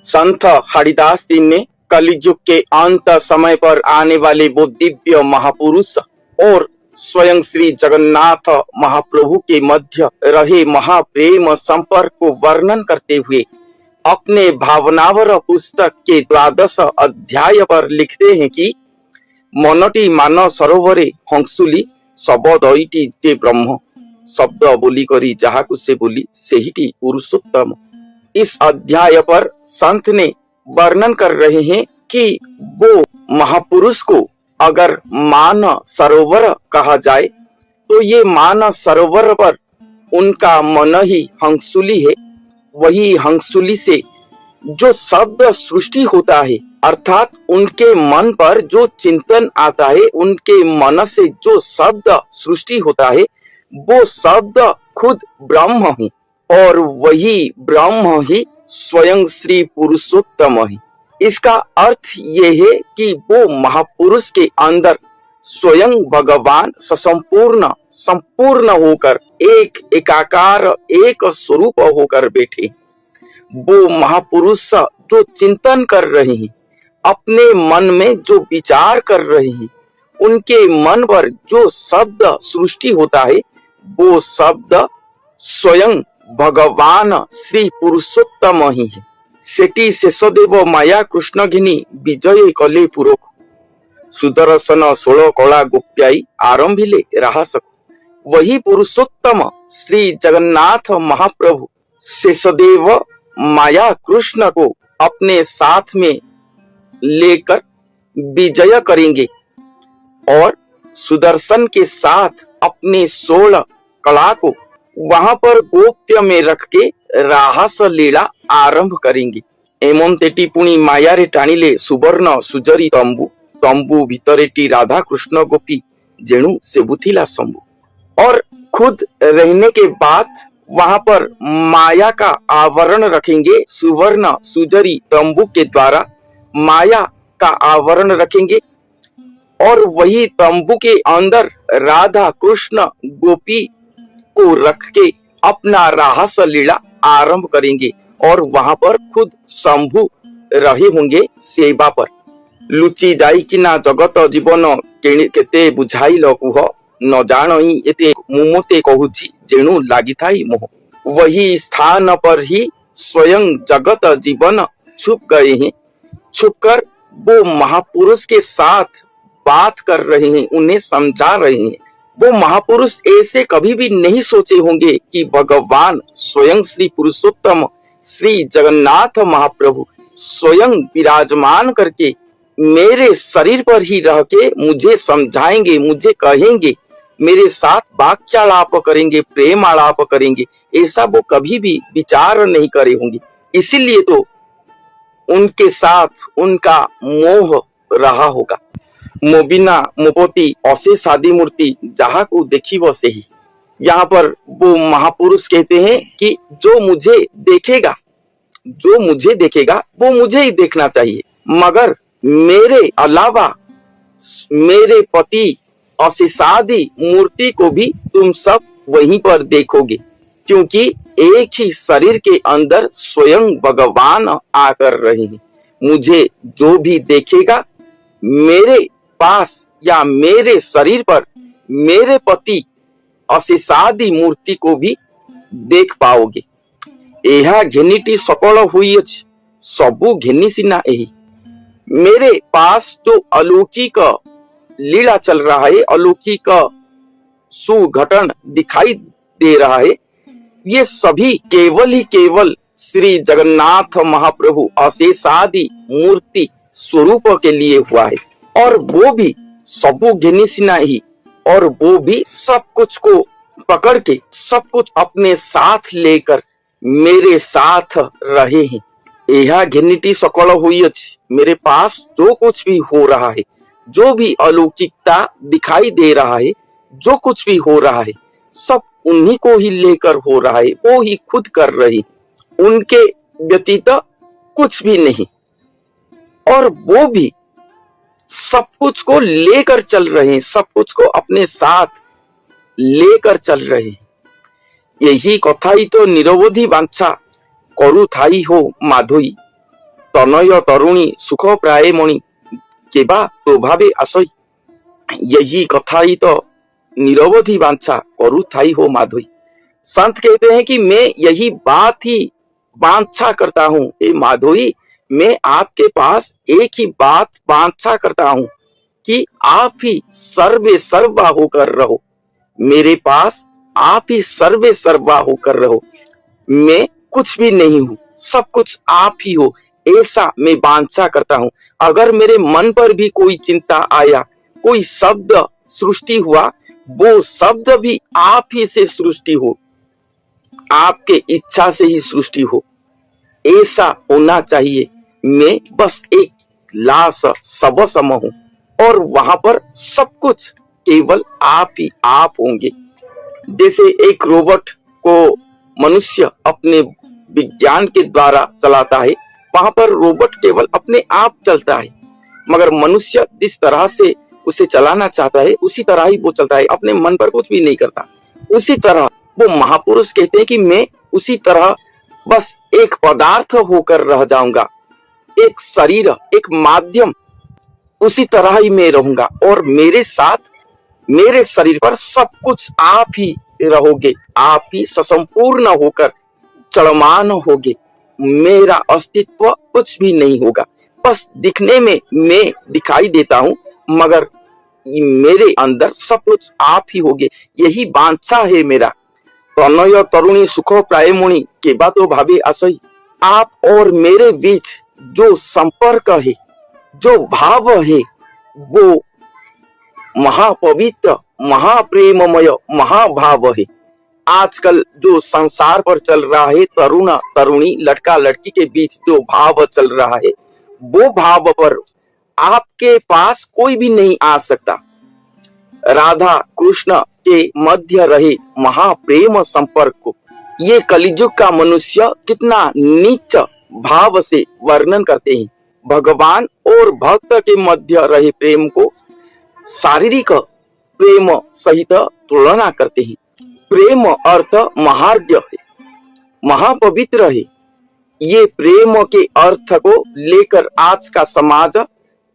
संत हरिदास जी ने कलियुग के अंत समय पर आने वाले वो दिव्य महापुरुष और स्वयं श्री जगन्नाथ महाप्रभु के मध्य रहे महाप्रेम संपर्क को वर्णन करते हुए अपने भावनावर पुस्तक के 12 अध्याय पर लिखते हैं कि मनटी मान सरोवरे हंसुली शबदईटी जे ब्रह्म शब्द बोली करी जहाकु से बोली सेहिटी पुरुषोत्तम। इस अध्याय पर संत ने वर्णन कर रहे हैं कि वो महापुरुष को अगर मान सरोवर कहा जाए तो ये मान सरोवर पर उनका मन ही हंसुली है। वही हंसुली से जो शब्द सृष्टि होता है, अर्थात उनके मन पर जो चिंतन आता है, उनके मन से जो शब्द सृष्टि होता है, वो शब्द खुद ब्रह्म है और वही ब्रह्म ही स्वयं श्री पुरुषोत्तम है। इसका अर्थ ये है कि वो महापुरुष के अंदर स्वयं भगवान संपूर्ण संपूर्ण होकर एक एकाकार एक स्वरूप होकर बैठे। वो महापुरुष जो चिंतन कर रहे हैं, अपने मन में जो विचार कर रहे हैं, उनके मन पर जो शब्द सृष्टि होता है, वो शब्द स्वयं भगवान श्री पुरुषोत्तम ही है। सेटी शेषदेव माया कृष्ण घिनी विजय कले पुरक सुदर्शन 16 कला गोप्याई आरंभिले राहसक। वही पुरुषोत्तम श्री जगन्नाथ महाप्रभु शेषदेव माया कृष्ण को अपने साथ में लेकर विजय करेंगे और सुदर्शन के साथ अपने 16 कला को वहां पर गोप्य में रख के राहस लीला आरंभ करेंगे। एमन तेटी पुणी मायारे टाणिले सुवर्ण सुजरी तंबू तंबू भितरेटी राधा कृष्ण गोपी जेणु सेबुथिला शंभु। और खुद रहने के बाद वहां पर माया का आवरण रखेंगे, सुवर्ण सुजरी तंबू के द्वारा माया का आवरण रखेंगे और वही तंबू के अंदर राधा कृष्ण गोपी को रख के अपना राहस लीला आरंभ करेंगे और वहां पर खुद शंभु रहे होंगे सेवा पर। लुचि जाई कि ना जगत जीवन केते बुझाइल कुह न जानई एते मुमते कहूची जेणु लागिथाई मोह। वही स्थान पर ही स्वयं जगत जीवन छुप गए हैं। छुपकर वो महापुरुष के साथ बात कर रहे हैं, उन्हें समझा रहे हैं। वो महापुरुष ऐसे कभी भी नहीं सोचे होंगे कि भगवान स्वयं श्री पुरुषोत्तम श्री जगन्नाथ महाप्रभु स्वयं विराजमान करके मेरे शरीर पर ही रह के मुझे समझाएंगे, मुझे कहेंगे, मेरे साथ वाक्यालाप करेंगे, प्रेम आलाप करेंगे। ऐसा वो कभी भी विचार नहीं करे होंगे। इसीलिए तो उनके साथ उनका मोह रहा होगा। मोबिना मोपति अशेष आदि मूर्ति जहा को देखिब सेही। यहाँ पर वो महापुरुष कहते हैं कि जो मुझे देखेगा वो मुझे ही देखना चाहिए, मगर मेरे अलावा मेरे पति अशेषादि मूर्ति को भी तुम सब वहीं पर देखोगे, क्योंकि एक ही शरीर के अंदर स्वयं भगवान आकर रहे हैं। मुझे जो भी देखेगा मेरे पास या मेरे शरीर पर मेरे पति अशेषादि मूर्ति को भी देख पाओगे। यह घिनिटी सकल हुई अछि सबु घिनी सिना एही। मेरे पास जो अलौकिक लीला चल रहा है, अलौकिक सुघटन दिखाई दे रहा है, ये सभी केवल ही केवल श्री जगन्नाथ महाप्रभु अशेषादि मूर्ति स्वरूप के लिए हुआ है। और वो भी सबु घिनी सिना ही, और वो भी सब कुछ को पकड़ के सब कुछ अपने साथ लेकर मेरे साथ रहे हैं। यह घिनिटी सकल हुई अछि। मेरे पास जो कुछ भी हो रहा है, जो भी अलौकिकता दिखाई दे रहा है, जो कुछ भी हो रहा है, सब उन्हीं को ही लेकर हो रहा है। वो ही खुद कर रहे, उनके व्यतीत कुछ भी नहीं। और वो भी सब कुछ को लेकर चल रहे हैं, सब कुछ को अपने साथ लेकर चल रहे हैं। यही कथा ही तो निरवधि बांछा करु थाई हो माधोई तनय तरुणी सुख प्राय मणि केबा तो भावे आशय। यही कथा ही तो निरवधि वांछा करू थाई हो माधोई। संत कहते हैं कि मैं यही बात ही वांछा करता हूँ, ए माधोई, मैं आपके पास एक ही बात वांछा करता हूँ कि आप ही सर्वे सर्वा होकर रहो, मेरे पास आप ही सर्वे सर्वा होकर रहो। मैं कुछ भी नहीं हूँ, सब कुछ आप ही हो, ऐसा मैं वांछा करता हूँ। अगर मेरे मन पर भी कोई चिंता आया, कोई शब्द सृष्टि हुआ, वो शब्द भी आप ही से सृष्टि हो, आपके इच्छा से ही सृष्टि हो, ऐसा होना चाहिए। मैं बस एक लाश सब सम हूं और वहां पर सब कुछ केवल आप ही आप होंगे। जैसे एक रोबोट को मनुष्य अपने विज्ञान के द्वारा चलाता है, वहां पर रोबोट केवल अपने आप चलता है, मगर मनुष्य जिस तरह से उसे चलाना चाहता है उसी तरह ही वो चलता है, अपने मन पर कुछ भी नहीं करता। उसी तरह वो महापुरुष कहते हैं कि मैं उसी तरह बस एक पदार्थ होकर रह जाऊंगा, एक शरीर, एक माध्यम, उसी तरह ही मैं रहूंगा और मेरे साथ मेरे शरीर पर सब कुछ आप ही रहोगे, आप ही ससंपूर्ण होकर चलमान होगे, मेरा अस्तित्व कुछ भी नहीं होगा। बस दिखने में मैं दिखाई देता हूं, मगर मेरे अंदर सब कुछ आप ही होगे, यही वांछा है मेरा। तनय तरुणी सुख प्राय मुनि केबा तो भावे आशय। आप और मेरे बीच जो संपर्क है, जो भाव है, वो महापवित्र, महाप्रेममय, महाभाव है। आजकल जो संसार पर चल रहा है, तरुण तरुणी, लड़का लड़की के बीच जो भाव चल रहा है, वो भाव पर आपके पास कोई भी नहीं आ सकता। राधा कृष्ण के मध्य रहे महाप्रेम संपर्क को ये कलिजुग का मनुष्य कितना नीच भाव से वर्णन करते हैं। भगवान और भक्त के मध्य रहे प्रेम को शारीरिक प्रेम सहित तुलना करते हैं। प्रेम अर्थ महार्घ्य है, महापवित्र है। ये प्रेम के अर्थ को लेकर आज का समाज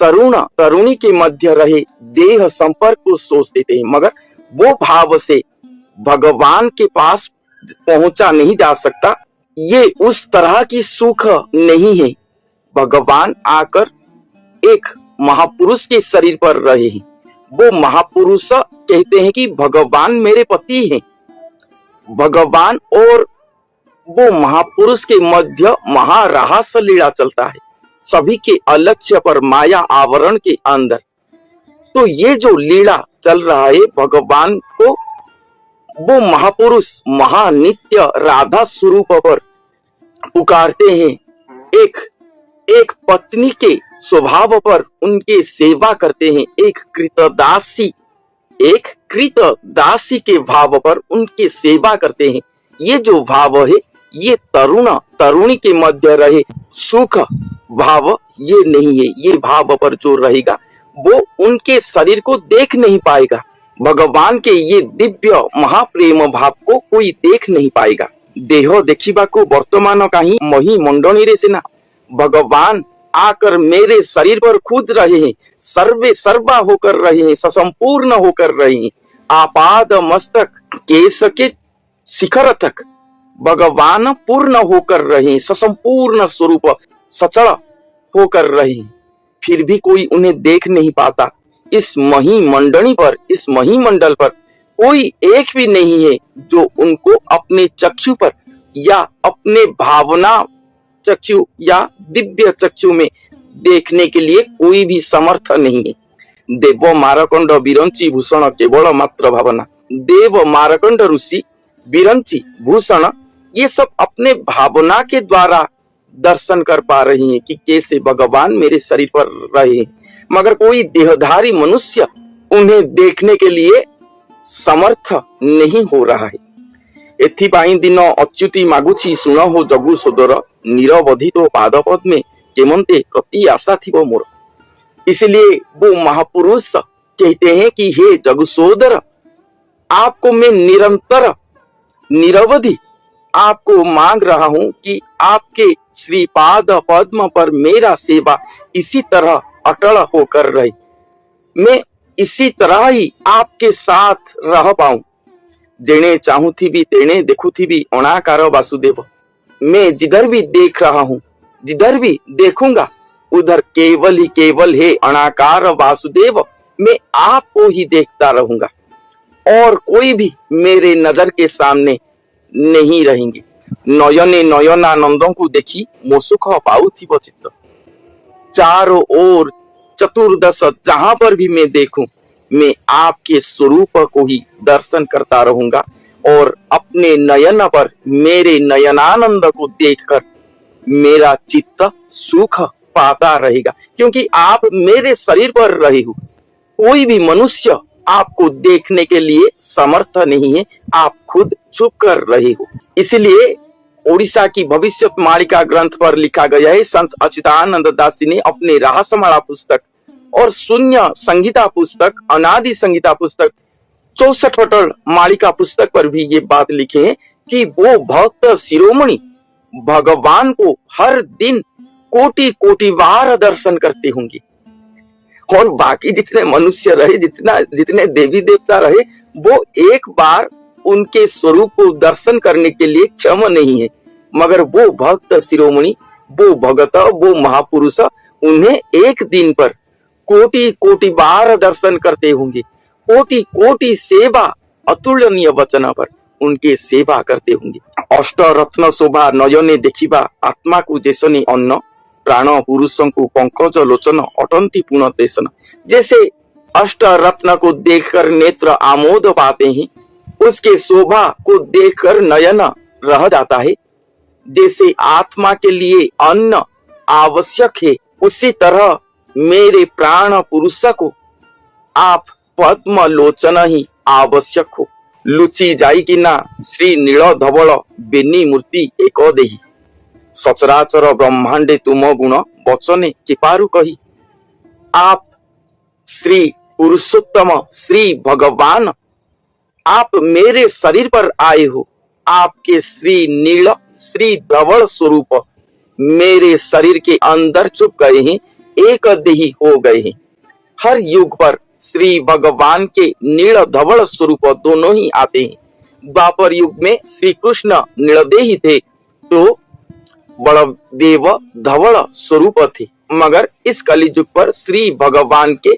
तरुण तरुणी के मध्य रहे देह संपर्क को सोच देते हैं, मगर वो भाव से भगवान के पास पहुंचा नहीं जा सकता। ये उस तरह की सुख नहीं है। भगवान आकर एक महापुरुष के शरीर पर रहे हैं, वो महापुरुष कहते हैं कि भगवान मेरे पति हैं। भगवान और वो महापुरुष के मध्य महारहस्य लीला चलता है, सभी के अलक्ष्य पर माया आवरण के अंदर। तो ये जो लीला चल रहा है, भगवान को वो महापुरुष महानित्य राधा स्वरूप पर पुकारते हैं। एक पत्नी के स्वभाव पर उनके सेवा करते हैं। एक कृतदासी के भाव पर उनके सेवा करते हैं। ये जो भाव है, ये तरुण तरुणी के मध्य रहे सुख भाव ये नहीं है। ये भाव पर जो रहेगा वो उनके शरीर को देख नहीं पाएगा। भगवान के ये दिव्य महाप्रेम भाव को कोई देख नहीं पाएगा। देह देखिबा को वर्तमान कहीं मही मंडनी रे सेना। भगवान आकर मेरे शरीर पर खुद रहे हैं, सर्वे सर्वा होकर रहे हैं, ससंपूर्ण होकर रहे हैं। आपाद मस्तक केश के शिखर तक भगवान पूर्ण होकर रहे हैं, ससंपूर्ण स्वरूप सचल होकर रहे हैं, फिर भी कोई उन्हें देख नहीं पाता। इस मही मंडनी पर, इस मही मंडल पर कोई एक भी नहीं है जो उनको अपने चक्षु पर या अपने भावना चक्षु या दिव्य चक्षु में देखने के लिए कोई भी समर्थ नहीं है। देव मारकंड बिरंची भूषण केवल मात्र भावना। देव मारकंड ऋषि बिरंची भूषण ये सब अपने भावना के द्वारा दर्शन कर पा रही हैं कि कैसे भगवान मेरे शरीर पर रहे हैं, मगर कोई देहधारी मनुष्य उन्हें देखने के लिए समर्थ नहीं हो रहा है। एथिपाई दिन अच्युति मागुछि सुन हो जगु सोदर, निरवधि तो पाद पद्मे केमंते प्रति आशा थी मोर। इसलिए वो महापुरुष कहते हैं कि हे जगु सोदर, आपको मैं निरंतर निरवधि आपको मांग रहा हूं कि आपके श्री पाद पद्म पर मेरा सेवा इसी तरह अटल होकर रहे। मैं इसी तरह ही आपके साथ रह पाऊं। जेने चाहूथी भी तेने देखुथी भी अनाकार वासुदेव। मैं जिधर भी देख रहा हूं, जिधर भी देखूंगा, उधर केवल ही केवल है अनाकार वासुदेव। मैं आपको ही देखता रहूंगा और कोई भी मेरे नजर के सामने नहीं रहेंगे। नयने नयनानंदों को देखी मोसुख पाउथिब चित्त। चारों ओर चतुर्दश जहां पर भी मैं देखूं, मैं आपके स्वरूप को ही दर्शन करता रहूंगा और अपने नयन पर मेरे नयनानंद को देखकर मेरा चित्त सुख पाता रहेगा, क्योंकि आप मेरे शरीर पर रहे हो। कोई भी मनुष्य आपको देखने के लिए समर्थ नहीं है, आप खुद छुप कर रहे हो। इसलिए ओडिशा की भविष्य मालिका ग्रंथ पर लिखा गया है, संत अच्युतानंद दास जी ने अपने रहस्यमाला पुस्तक और शून्य संहिता पुस्तक, अनादि संहिता पुस्तक, 64 मालिका पुस्तक पर भी ये बात लिखे है कि वो भक्त शिरोमणि भगवान को हर दिन कोटि कोटि बार दर्शन करते होंगे और बाकी जितने मनुष्य रहे, जितने देवी देवता रहे, वो एक बार उनके स्वरूप को दर्शन करने के लिए क्षम नहीं है। मगर वो भक्त शिरोमणि, वो भगत, वो महापुरुष उन्हें एक दिन पर कोटि कोटि बार दर्शन करते होंगे। कोटि कोटि सेवा अतुलनीय वचन पर उनके सेवा करते होंगे। अष्ट रत्न शोभा नयने देखिबा आत्मा को जैसनी अन्न, प्राण पुरुषों को पंकज लोचन अटंती पूर्ण तेसन। जैसे अष्ट रत्न को देखकर नेत्र आमोद पाते हैं, उसके शोभा को देखकर नयन रह जाता है। जैसे आत्मा के लिए अन्न आवश्यक है, उसी तरह मेरे प्राण पुरुष को आप पद्म लोचन ही आवश्यक हो। लुचि जाई कि ना श्री नील धवल बेनी मूर्ति एक देही। सचराचर ब्रह्मांडे तुम गुण वचने किपारु कही। आप श्री पुरुषोत्तम श्री भगवान, आप मेरे शरीर पर आए हो। आपके श्री नील श्री धवल स्वरूप मेरे शरीर के अंदर छुप गए हैं, एक देही हो गए हैं। हर युग पर श्री भगवान के नील धवल स्वरूप दोनों ही आते हैं। द्वापर युग में श्री कृष्ण नीलदेही थे तो बलदेव धवल स्वरूप थे, मगर इस कलियुग पर श्री भगवान के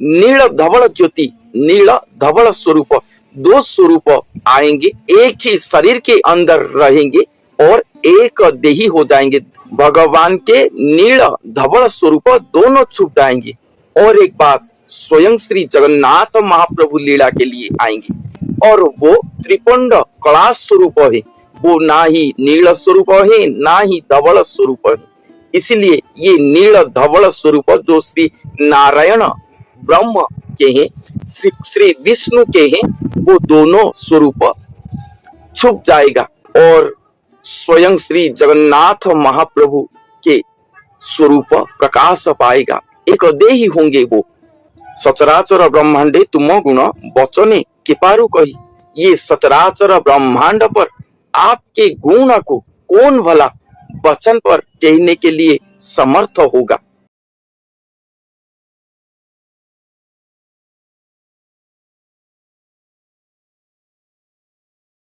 नील धवल ज्योति, नील धवल स्वरूप, दो स्वरूप आएंगे, एक ही शरीर के अंदर रहेंगे और एक देही हो जाएंगे। भगवान के नील धवल स्वरूप दोनों छुप जाएंगे। और एक बात, स्वयं श्री जगन्नाथ महाप्रभु लीला के लिए आएंगे और वो त्रिपुंड कला स्वरूप है। वो ना ही नील स्वरूप है, ना ही धवल स्वरूप है। इसलिए ये नील धवल स्वरूप जो श्री नारायण ब्रह्म के हैं, श्री विष्णु के हैं, वो दोनों स्वरूप छुप जाएगा और स्वयं श्री जगन्नाथ महाप्रभु के स्वरूप प्रकाश पाएगा। एक देही होंगे वो। सचराचर ब्रह्मांडे तुम गुण वचने किपारु कही। ये सचराचर ब्रह्मांड पर आपके गुण को कौन भला वचन पर कहने के लिए समर्थ होगा।